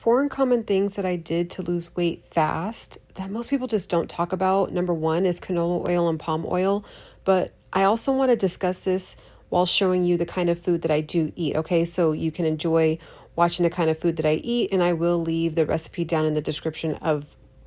4 uncommon things that I did to lose weight fast that most people just don't talk about. Number 1 is canola oil and palm oil, but I also want to discuss this while showing you the kind of food that I do eat, okay? So you can enjoy watching the kind of food that I eat, and I will leave the recipe down in the description of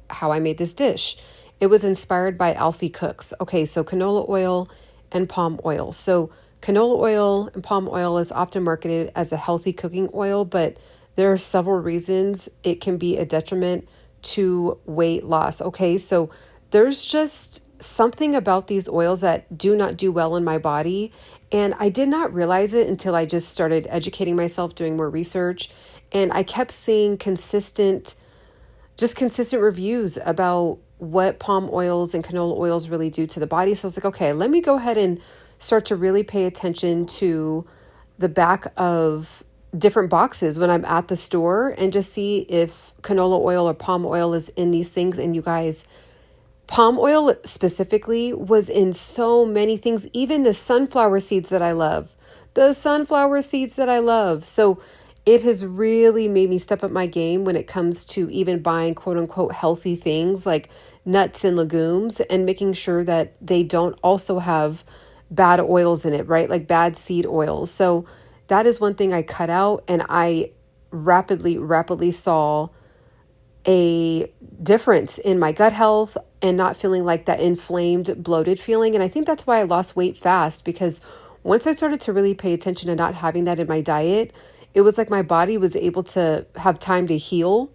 how I made this dish. It was inspired by Alfie Cooks. Okay, so canola oil and palm oil. So canola oil and palm oil is often marketed as a healthy cooking oil, but there are several reasons it can be a detriment to weight loss. Okay, so there's just something about these oils that do not do well in my body. And I did not realize it until I just started educating myself, doing more research. And I kept seeing consistent reviews about what palm oils and canola oils really do to the body. So I was like, okay, let me go ahead and start to really pay attention to the back of different boxes when I'm at the store and just see if canola oil or palm oil is in these things. And you guys, palm oil specifically was in so many things, even the sunflower seeds that I love. So it has really made me step up my game when it comes to even buying quote unquote healthy things like nuts and legumes and making sure that they don't also have bad oils in it, right? Like bad seed oils. So that is one thing I cut out, and I rapidly saw a difference in my gut health and not feeling like that inflamed, bloated feeling. And I think that's why I lost weight fast, because once I started to really pay attention to not having that in my diet, it was like my body was able to have time to heal.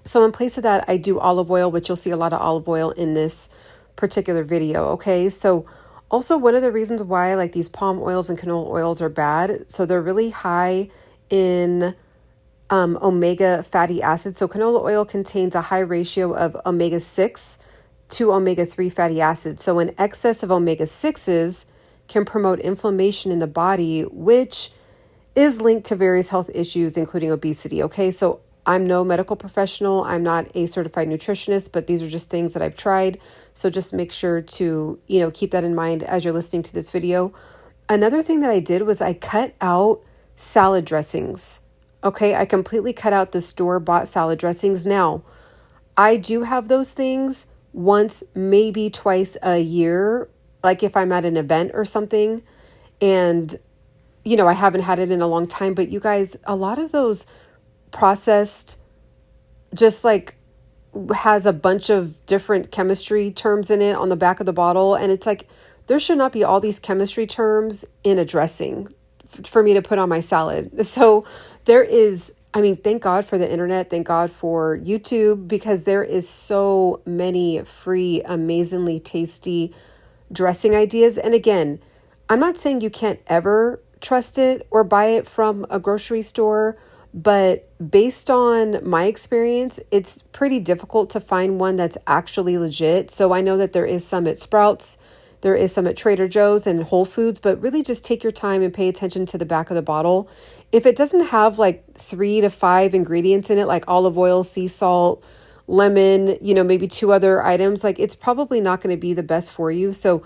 So in place of that, I do olive oil, which you'll see a lot of olive oil in this particular video. Okay, so also, one of the reasons why like these palm oils and canola oils are bad, so they're really high in omega fatty acids. So canola oil contains a high ratio of omega-6 to omega-3 fatty acids. So an excess of omega-6s can promote inflammation in the body, which is linked to various health issues, including obesity. Okay, so I'm no medical professional. I'm not a certified nutritionist, but these are just things that I've tried. So just make sure to, keep that in mind as you're listening to this video. Another thing that I did was I cut out salad dressings. Okay, I completely cut out the store-bought salad dressings. Now, I do have those things once, maybe twice a year, like if I'm at an event or something, and, I haven't had it in a long time. But you guys, a lot of those processed just like has a bunch of different chemistry terms in it on the back of the bottle. And it's like, there should not be all these chemistry terms in a dressing for me to put on my salad. So there is, thank God for the internet. Thank God for YouTube, because there is so many free, amazingly tasty dressing ideas. And again, I'm not saying you can't ever trust it or buy it from a grocery store, but based on my experience, it's pretty difficult to find one that's actually legit. So I know that there is some at Sprouts, there is some at Trader Joe's and Whole Foods, but really just take your time and pay attention to the back of the bottle. If it doesn't have like 3 to 5 ingredients in it, like olive oil, sea salt, lemon, maybe 2 other items, like it's probably not going to be the best for you. So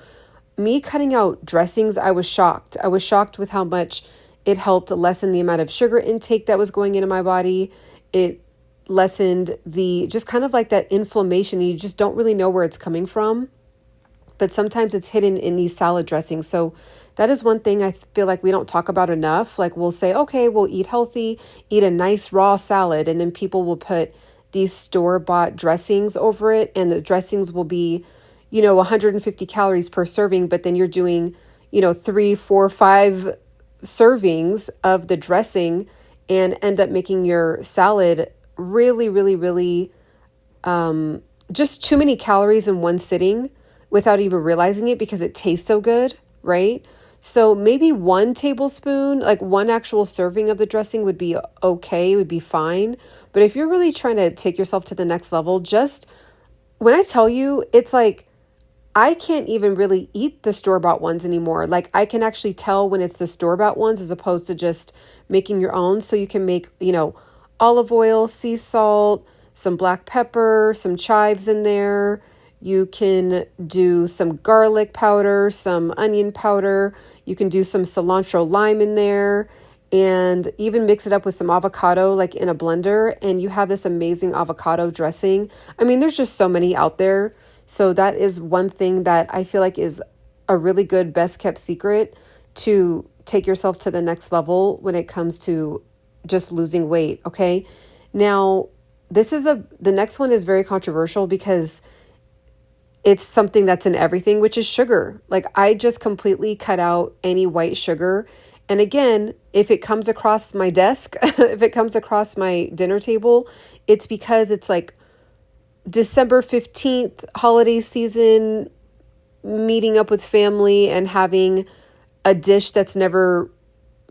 me cutting out dressings, I was shocked. I was shocked with how much it helped lessen the amount of sugar intake that was going into my body. It lessened the just kind of like that inflammation. You just don't really know where it's coming from, but sometimes it's hidden in these salad dressings. So that is one thing I feel like we don't talk about enough. Like we'll say, okay, we'll eat healthy, eat a nice raw salad, and then people will put these store-bought dressings over it, and the dressings will be 150 calories per serving, but then you're doing 3, 4, 5 servings of the dressing and end up making your salad really just too many calories in one sitting without even realizing it, because it tastes so good, right? So maybe 1 tablespoon, like 1 actual serving of the dressing would be okay, would be fine. But if you're really trying to take yourself to the next level, just when I tell you, it's like I can't even really eat the store-bought ones anymore. Like I can actually tell when it's the store-bought ones as opposed to just making your own. So you can make, olive oil, sea salt, some black pepper, some chives in there. You can do some garlic powder, some onion powder. You can do some cilantro lime in there. and even mix it up with some avocado like in a blender, and you have this amazing avocado dressing. I mean, there's just so many out there. So that is one thing that I feel like is a really good best kept secret to take yourself to the next level when it comes to just losing weight. Okay. Now, the next one is very controversial because it's something that's in everything, which is sugar. Like, I just completely cut out any white sugar. And again, if it comes across my desk, if it comes across my dinner table, it's because it's like December 15th, holiday season, meeting up with family and having a dish that's never,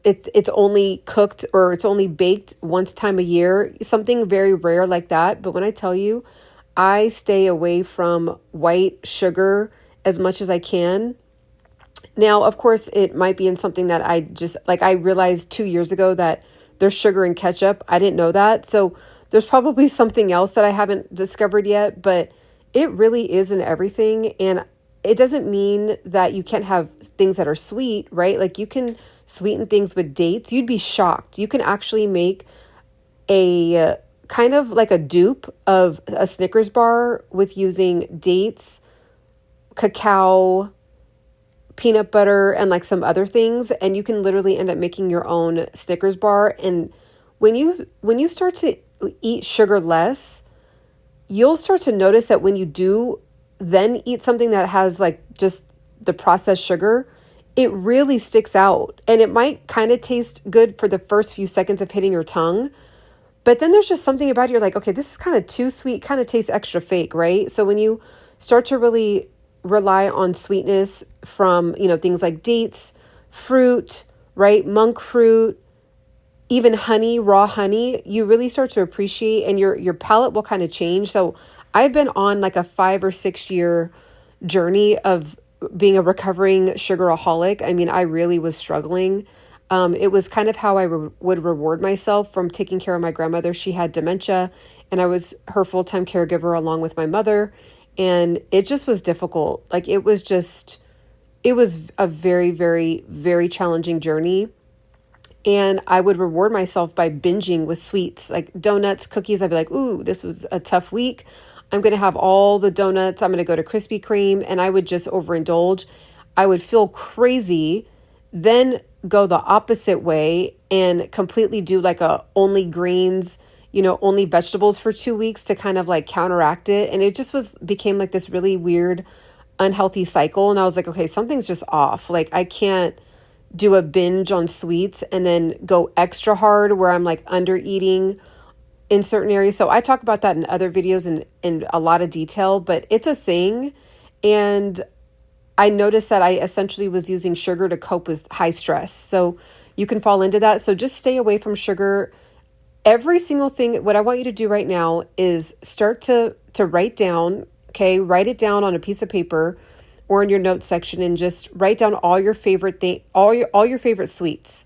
it's only cooked or it's only baked once time a year, something very rare like that. But when I tell you, I stay away from white sugar as much as I can. Now, of course, it might be in something that I just, like, I realized 2 years ago that there's sugar in ketchup. I didn't know that. So there's probably something else that I haven't discovered yet, but it really is in everything. And it doesn't mean that you can't have things that are sweet, right? Like, you can sweeten things with dates. You'd be shocked. You can actually make a kind of like a dupe of a Snickers bar with using dates, cacao, peanut butter, and like some other things. And you can literally end up making your own Snickers bar. And when you start to eat sugar less, you'll start to notice that when you do then eat something that has like just the processed sugar, it really sticks out. And it might kind of taste good for the first few seconds of hitting your tongue. But then there's just something about it, you're like, okay, this is kind of too sweet, kind of tastes extra fake, right? So when you start to really rely on sweetness from, things like dates, fruit, right? Monk fruit, even honey, raw honey, you really start to appreciate, and your palate will kind of change. So I've been on like a 5 or 6 year journey of being a recovering sugaraholic. I mean, I really was struggling. It was kind of how I would reward myself from taking care of my grandmother. She had dementia, and I was her full-time caregiver along with my mother. And it just was difficult. Like, it was a very, very, very challenging journey. And I would reward myself by binging with sweets, like donuts, cookies. I'd be like, ooh, this was a tough week. I'm going to have all the donuts. I'm going to go to Krispy Kreme. And I would just overindulge. I would feel crazy, then go the opposite way and completely do like a only greens, only vegetables for 2 weeks to kind of like counteract it. And it just became like this really weird, unhealthy cycle. And I was like, okay, something's just off. Like, I can't do a binge on sweets and then go extra hard where I'm like under eating in certain areas. So I talk about that in other videos in a lot of detail, but it's a thing. And I noticed that I essentially was using sugar to cope with high stress. So you can fall into that. So just stay away from sugar. Every single thing, what I want you to do right now is start to write down, okay? Write it down on a piece of paper or in your notes section, and just write down all your favorite all your favorite sweets.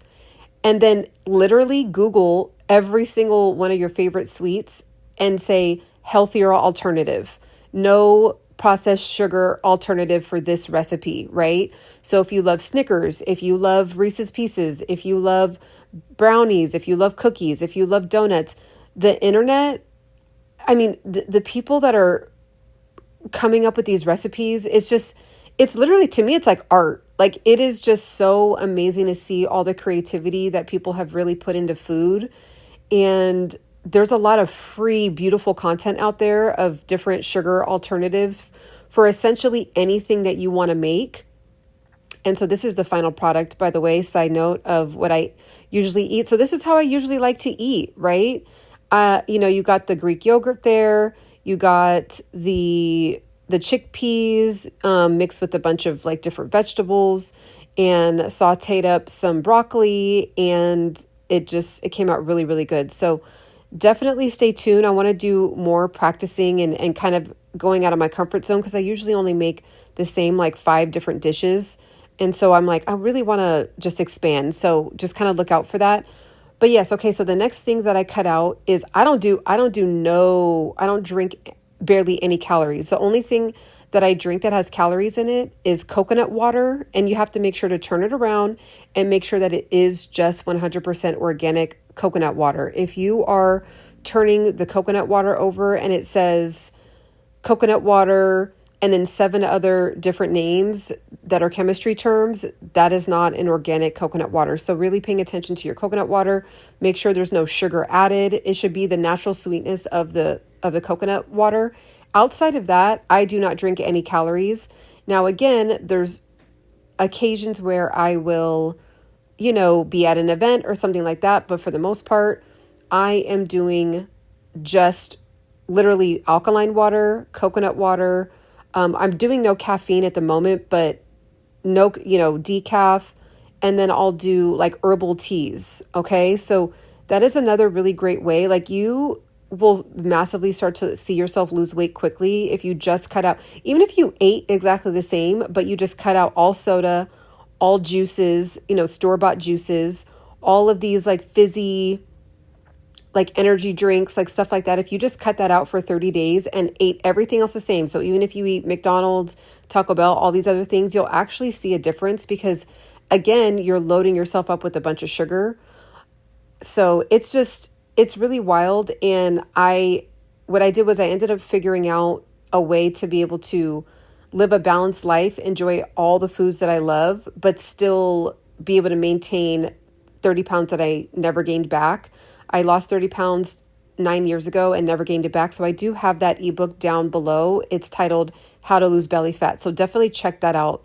And then literally Google every single one of your favorite sweets and say healthier alternative. No processed sugar alternative for this recipe, right? So if you love Snickers, if you love Reese's Pieces, if you love brownies, if you love cookies, if you love donuts, the internet, I mean, the people that are coming up with these recipes, it's literally, to me, it's like art. Like, it is just so amazing to see all the creativity that people have really put into food. And there's a lot of free, beautiful content out there of different sugar alternatives for essentially anything that you want to make. And so this is the final product, by the way, side note of what I usually eat. So this is how I usually like to eat, right? You got the Greek yogurt there. You got the chickpeas mixed with a bunch of like different vegetables, and sauteed up some broccoli, and it came out really, really good. So definitely stay tuned. I want to do more practicing and kind of going out of my comfort zone, because I usually only make the same like 5 different dishes. And so I'm like, I really want to just expand. So just kind of look out for that. But yes, okay. So the next thing that I cut out is I don't drink barely any calories. The only thing that I drink that has calories in it is coconut water. And you have to make sure to turn it around and make sure that it is just 100% organic coconut water. If you are turning the coconut water over and it says coconut water and then 7 other different names that are chemistry terms, that is not an organic coconut water. So really paying attention to your coconut water, make sure there's no sugar added. It should be the natural sweetness of the coconut water. Outside of that, I do not drink any calories. Now, again, there's occasions where I will, be at an event or something like that. But for the most part, I am doing just literally alkaline water, coconut water. I'm doing no caffeine at the moment, but no, decaf. And then I'll do like herbal teas. Okay. So that is another really great way. Like you will massively start to see yourself lose weight quickly if you just cut out, even if you ate exactly the same, but you just cut out all soda, all juices, store-bought juices, all of these like fizzy, like energy drinks, like stuff like that. If you just cut that out for 30 days and ate everything else the same. So even if you eat McDonald's, Taco Bell, all these other things, you'll actually see a difference because again, you're loading yourself up with a bunch of sugar. So it's really wild. And what I did was I ended up figuring out a way to be able to live a balanced life, enjoy all the foods that I love, but still be able to maintain 30 pounds that I never gained back. I lost 30 pounds 9 years ago and never gained it back. So I do have that ebook down below. It's titled How to Lose Belly Fat. So definitely check that out.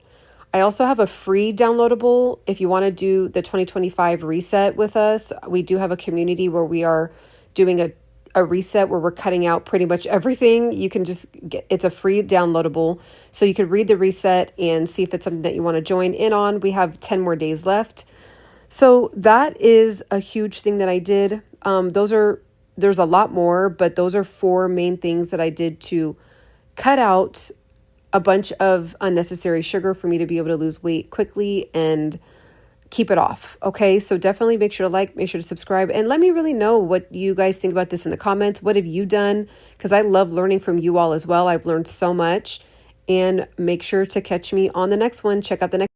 I also have a free downloadable. If you want to do the 2025 reset with us, we do have a community where we are doing a reset where we're cutting out pretty much everything. You can just it's a free downloadable. So you could read the reset and see if it's something that you want to join in on. We have 10 more days left. So that is a huge thing that I did. There's a lot more, but those are 4 main things that I did to cut out a bunch of unnecessary sugar for me to be able to lose weight quickly and keep it off. Okay. So definitely make sure to like, make sure to subscribe, and let me really know what you guys think about this in the comments. What have you done? Because I love learning from you all as well. I've learned so much, and make sure to catch me on the next one. Check out the next